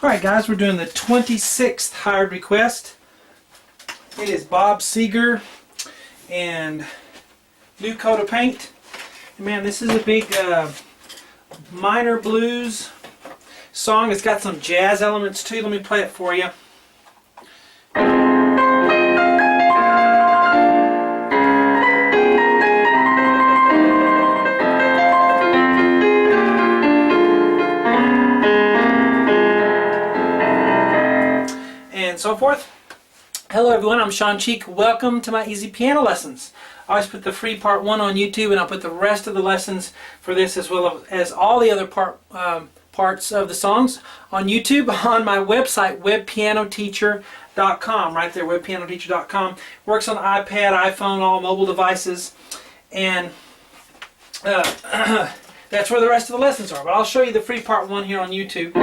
Alright guys, we're doing the 26th hired request. It is Bob Seger and New Coat of Paint. And man, this is a big minor blues song. It's got some jazz elements too. Let me play it for you. And so forth. Hello everyone, I'm Sean Cheek. Welcome to my Easy Piano Lessons. I always put the free part 1 on YouTube, and I'll put the rest of the lessons for this as well as all the other parts of the songs on YouTube on my website, webpianoteacher.com. Right there, webpianoteacher.com. Works on iPad, iPhone, all mobile devices, and that's where the rest of the lessons are. But I'll show you the free part 1 here on YouTube.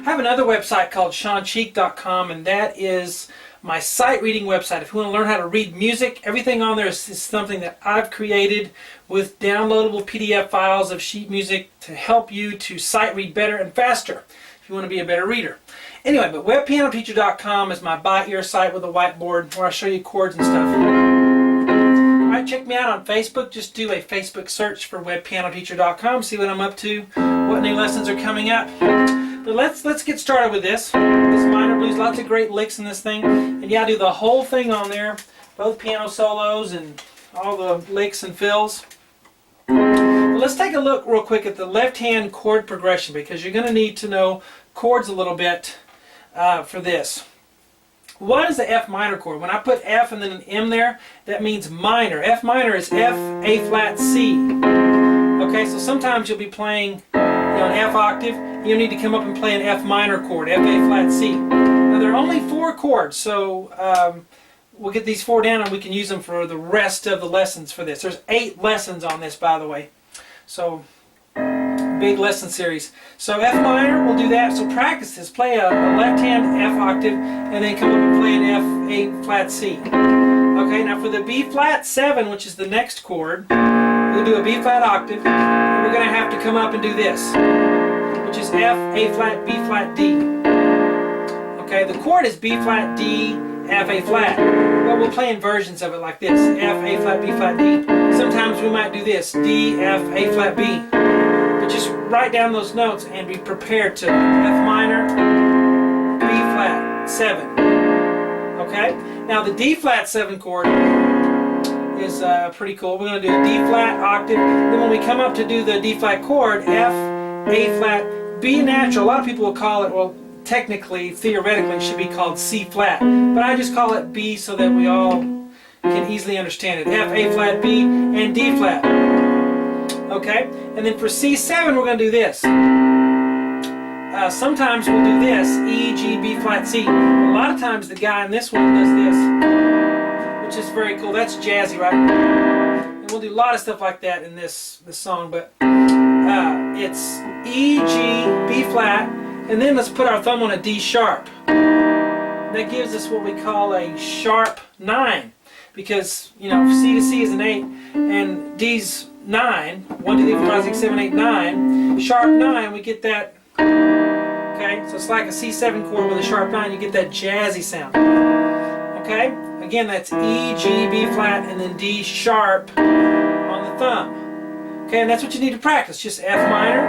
I have another website called SeanCheek.com, and that is my sight reading website. If you want to learn how to read music, everything on there is something that I've created with downloadable PDF files of sheet music to help you to sight read better and faster if you want to be a better reader. Anyway, but webpianoteacher.com is my by-ear site with a whiteboard where I show you chords and stuff. Alright, check me out on Facebook. Just do a Facebook search for webpianoteacher.com, see what I'm up to, what new lessons are coming up. But let's get started with this minor blues. Lots of great licks in this thing, and yeah, I do the whole thing on there, both piano solos and all the licks and fills. But let's take a look real quick at the left-hand chord progression, because you're going to need to know chords a little bit for this. What is the F minor chord? When I put F and then an M there, that means minor. F minor is F, A flat, C. Okay, so sometimes you'll be playing an F octave, you need to come up and play an F minor chord, F, A flat, C. Now there are only 4 chords, so we'll get these 4 down and we can use them for the rest of the lessons for this. There's 8 lessons on this, by the way. So, big lesson series. So F minor, we'll do that. So practice this. Play a left hand F octave and then come up and play an F, A flat, C. Okay, now for the B flat 7, which is the next chord, we'll do a B flat octave. We're going to have to come up and do this, which is F, A flat, B flat, D. Okay, the chord is B flat, D, F, A flat. But we'll play in versions of it like this: F, A flat, B flat, D. Sometimes we might do this: D, F, A flat, B. But just write down those notes and be prepared to F minor, B flat, 7. Okay? Now the D flat 7 chord is pretty cool. We're going to do a D flat octave. Then when we come up to do the D flat chord, F, A flat, B natural. A lot of people will call it, well, technically, theoretically, it should be called C flat. But I just call it B so that we all can easily understand it. F, A flat, B, and D flat. Okay? And then for C7, we're going to do this. Sometimes we'll do this, E, G, B flat, C. A lot of times the guy in this one does this, which is very cool. That's jazzy, right? And we'll do a lot of stuff like that in this song, but it's E, G, B flat, and then let's put our thumb on a D sharp. That gives us what we call a sharp 9, because, you know, C to C is an 8, and D's 9, 1, 2, 3, 4, 5, 6, 7, 8, 9, sharp 9, we get that. Okay, so it's like a C7 chord with a sharp 9, you get that jazzy sound. Okay, again, that's E, G, B flat, and then D sharp on the thumb. Okay, and that's what you need to practice. Just F minor,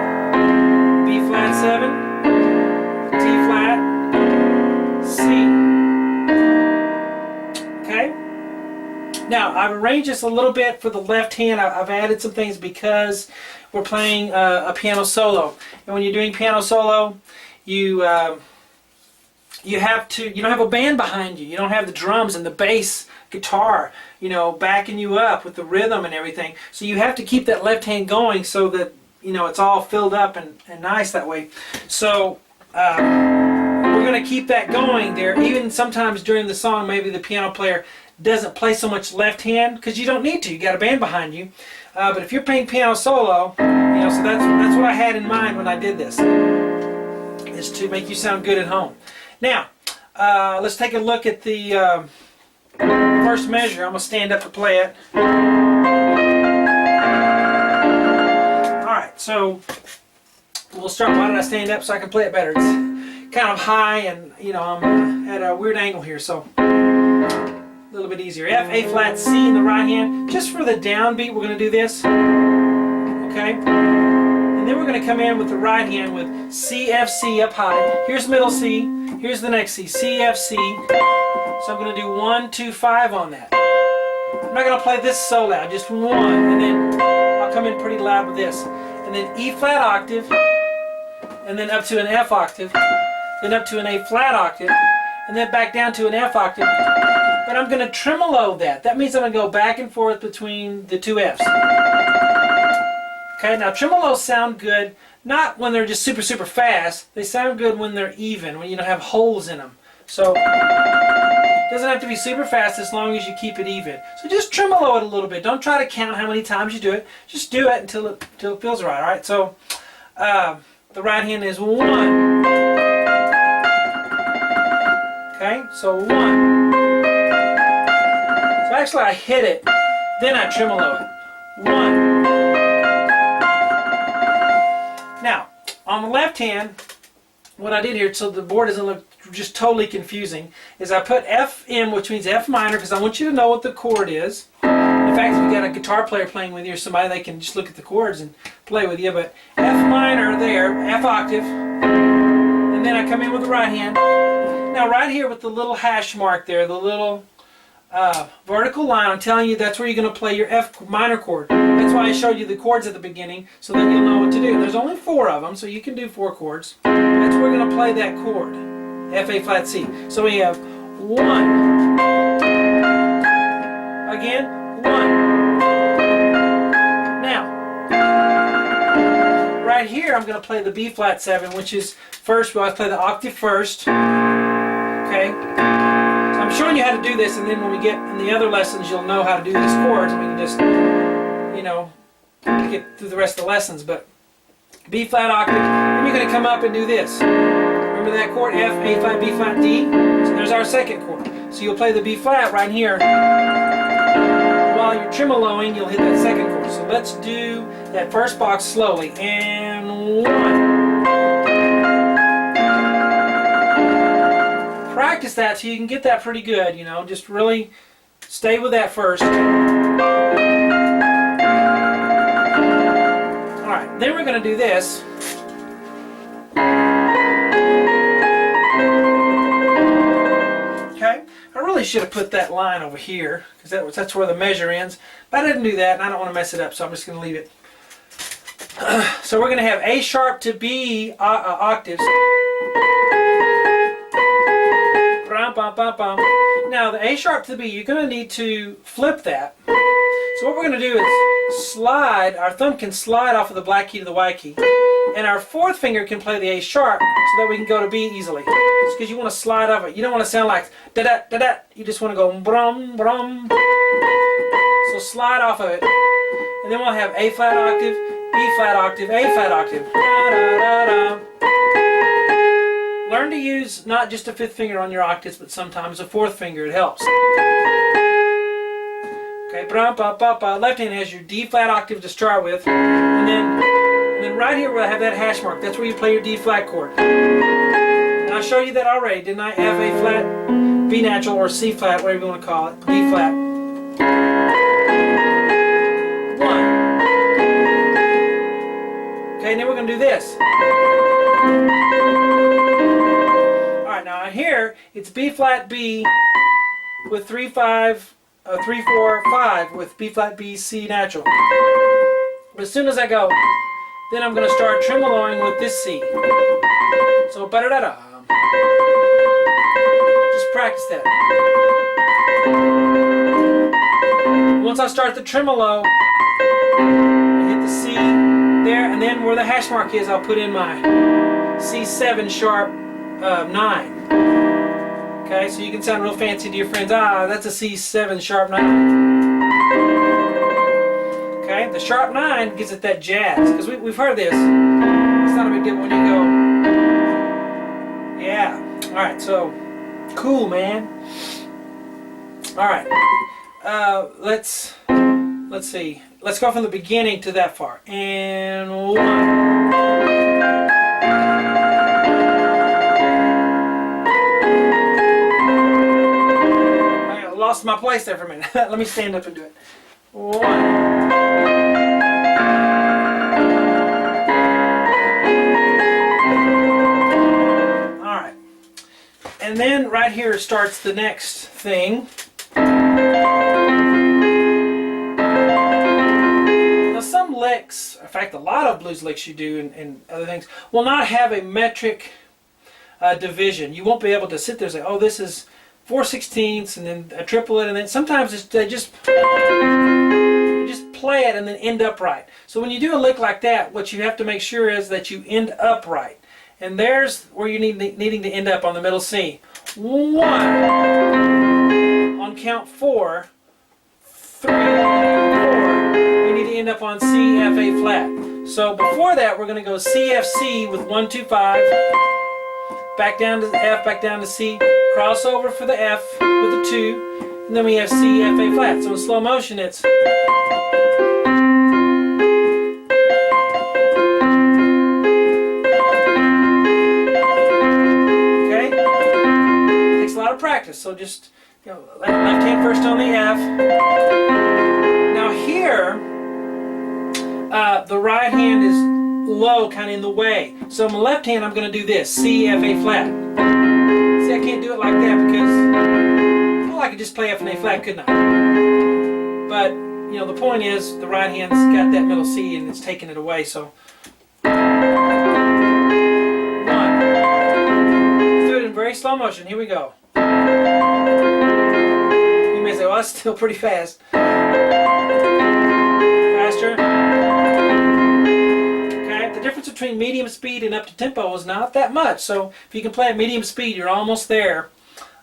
B flat 7, D flat, C. Okay? Now, I've arranged this a little bit for the left hand. I've added some things because we're playing a piano solo. And when you're doing piano solo, you don't have a band behind you. You don't have the drums and the bass guitar, you know, backing you up with the rhythm and everything. So you have to keep that left hand going so that, you know, it's all filled up and nice that way. So we're going to keep that going there. Even sometimes during the song, maybe the piano player doesn't play so much left hand because you don't need to. You got a band behind you. But if you're playing piano solo, you know, so that's what I had in mind when I did this, is to make you sound good at home. Now, let's take a look at the first measure. I'm going to stand up to play it. Alright, so we'll start. Why did I stand up? So I can play it better. It's kind of high, and you know I'm at a weird angle here, so a little bit easier. F, A flat, C in the right hand. Just for the downbeat, we're going to do this. Okay, and then we're going to come in with the right hand with C, F, C up high. Here's middle C. Here's the next C. C, F, C. So I'm going to do 1, 2, 5 on that. I'm not going to play this so loud, just 1, and then I'll come in pretty loud with this. And then E flat octave, and then up to an F octave, then up to an A flat octave, and then back down to an F octave. But I'm going to tremolo that. That means I'm going to go back and forth between the two Fs. Okay, now tremolos sound good, not when they're just super, super fast. They sound good when they're even, when you don't have holes in them. So it doesn't have to be super fast as long as you keep it even. So just tremolo it a little bit. Don't try to count how many times you do it. Just do it until it feels right. All right. So the right hand is 1. Okay. So 1. So actually I hit it, then I tremolo it. 1. Now on the left hand, what I did here, so the board doesn't look just totally confusing, is I put FM, which means F minor, because I want you to know what the chord is. In fact, if you've got a guitar player playing with you or somebody, they can just look at the chords and play with you. But F minor there, F octave, and then I come in with the right hand. Now right here with the little hash mark there, the little vertical line, I'm telling you that's where you're going to play your F minor chord. That's why I showed you the chords at the beginning, so that you'll know what to do. There's only 4 of them, so you can do 4 chords. That's where we're going to play that chord, F, A flat, C. So we have 1, again, 1. Now, right here I'm going to play the B flat 7, which is first, we always play the octave first. Okay? So I'm showing you how to do this, and then when we get in the other lessons, you'll know how to do these chords, and we can just, you know, get through the rest of the lessons. But B flat octave, then you're going to come up and do this. Remember that chord, F, A flat, B flat, D? So there's our second chord. So you'll play the B flat right here. While you're tremoloing, you'll hit that second chord. So let's do that first box slowly. And 1. Practice that so you can get that pretty good, you know. Just really stay with that first. Alright, then we're going to do this. Okay, I really should have put that line over here, because that's where the measure ends. But I didn't do that, and I don't want to mess it up, so I'm just going to leave it. So we're going to have A sharp to B octaves. Now the A sharp to the B, you're going to need to flip that. So what we're going to do is slide, our thumb can slide off of the black key to the white key. And our fourth finger can play the A sharp so that we can go to B easily. It's because you want to slide off it. You don't want to sound like da-da, da-da. You just want to go brum, brum. So slide off of it. And then we'll have A flat octave, B flat octave, A flat octave. Da, da, da, da. Learn to use not just a 5th finger on your octaves, but sometimes a 4th finger. It helps. Okay, left hand has your D flat octave to start with, and then right here we'll have that hash mark. That's where you play your D flat chord. And I showed you that already, didn't I? F, A flat, B natural, or C flat, whatever you want to call it. D flat. 1. Okay, and then we're going to do this. Now here it's B flat B with 3 4 5 with B flat B C natural. But as soon as I go, then I'm going to start tremoloing with this C. So ba-da-da-da. Just practice that. Once I start the tremolo, I hit the C there, and then where the hash mark is, I'll put in my C7 sharp 9. Okay, so you can sound real fancy to your friends. That's a C7 sharp 9. Okay, the sharp 9 gives it that jazz, because we've heard this. It's not a big deal when you go. Yeah. All right. So cool, man. All right. Let's see. Let's go from the beginning to that far. And 1. lost my place there for a minute. Let me stand up and do it. 1. And then right here starts the next thing. Now some licks, in fact a lot of blues licks you do and other things, will not have a metric division. You won't be able to sit there and say, oh, this is 4/16 and then a triplet, and then sometimes they just play it and then end upright. So when you do a lick like that, what you have to make sure is that you end upright. And there's where you're needing to end up on the middle C. 1. On count 4, 3, 4. You need to end up on C, F, A flat. So before that, we're going to go C, F, C with 1, 2, 5. Back down to F, back down to C. Crossover for the F with the 2. And then we have C, F, A flat. So in slow motion, it's... practice. So just left hand first on the F. Now here, the right hand is low, kind of in the way. So on my left hand, I'm going to do this: C, F, A flat. See, I can't do it like that because, well, I could just play F and A flat, couldn't I? But the point is, the right hand's got that middle C and it's taking it away. So 1. Let's do it in very slow motion. Here we go. You may say, well, that's still pretty fast. Faster. Okay, the difference between medium speed and up to tempo is not that much. So if you can play at medium speed, you're almost there.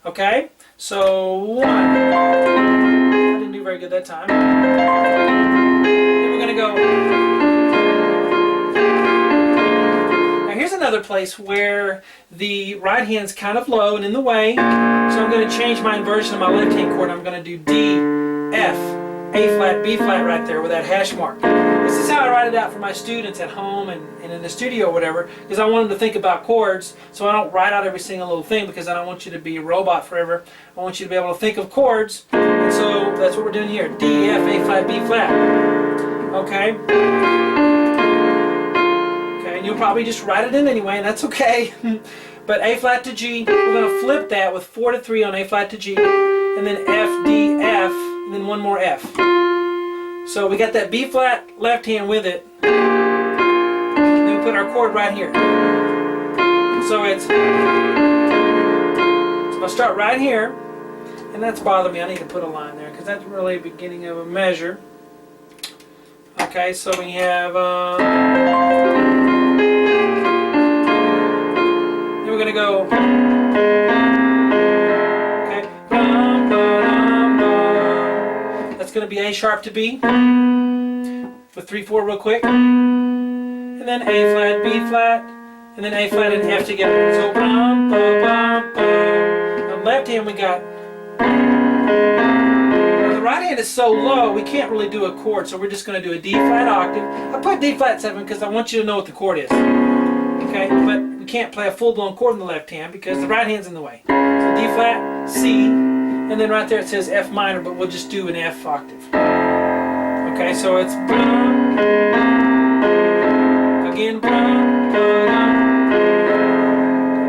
Okay, so 1. I didn't do very good that time. Then we're going to go. Here's another place where the right hand's kind of low and in the way, so I'm going to change my inversion of my left hand chord. I'm going to do D, F, A flat, B flat right there with that hash mark. This is how I write it out for my students at home and in the studio or whatever, because I want them to think about chords, so I don't write out every single little thing because I don't want you to be a robot forever. I want you to be able to think of chords, and so that's what we're doing here. D, F, A flat, B flat. Okay? You'll probably just write it in anyway, and that's okay. But A flat to G, we're going to flip that with 4 to 3 on A flat to G, and then F, D, F, and then one more F. So we got that B flat left hand with it, and then we put our chord right here. So it's, so I'll start right here, and that's bothering me. I need to put a line there because that's really the beginning of a measure. Okay, so we have. We're going to go, okay, that's going to be A sharp to B, with 3/4 real quick, and then A flat, B flat, and then A flat and F together. So, on the left hand we got, the right hand is so low we can't really do a chord, so we're just going to do a D flat octave. I put D flat 7 because I want you to know what the chord is. Okay, but we can't play a full-blown chord in the left hand because the right hand's in the way. So D flat, C, and then right there it says F minor, but we'll just do an F octave. Okay, so it's again.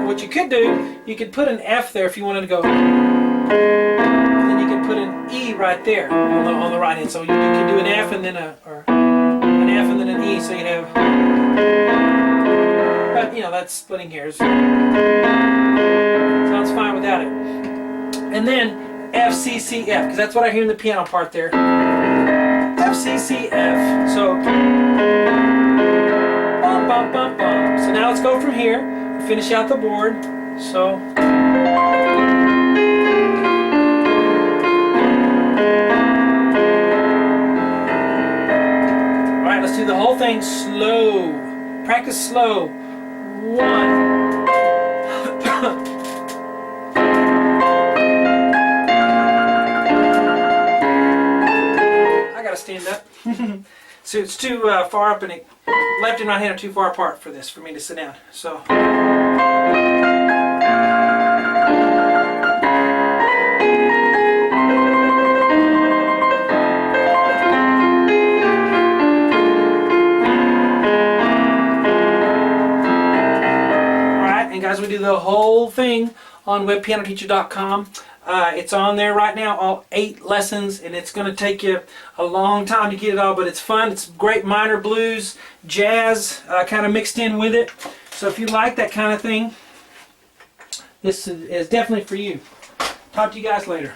What you could do, you could put an F there if you wanted to go, and then you could put an E right there on the right hand. So you could do an F and then an F and then an E, so you'd have. But that's splitting hairs. Sounds fine without it. And then F, C, C, F, because that's what I hear in the piano part there. F, C, C, F. So, bum, bum, bum, bum. So now let's go from here and finish out the board. So. Alright, let's do the whole thing slow. Practice slow. 1. I gotta stand up. So it's too far up, and left and right hand are too far apart for me to sit down. So. guys, we do the whole thing on webpianoteacher.com. It's on there right now, all 8 lessons, and it's going to take you a long time to get it all, but it's fun. It's great minor blues, jazz kind of mixed in with it. So if you like that kind of thing, this is definitely for you. Talk to you guys later.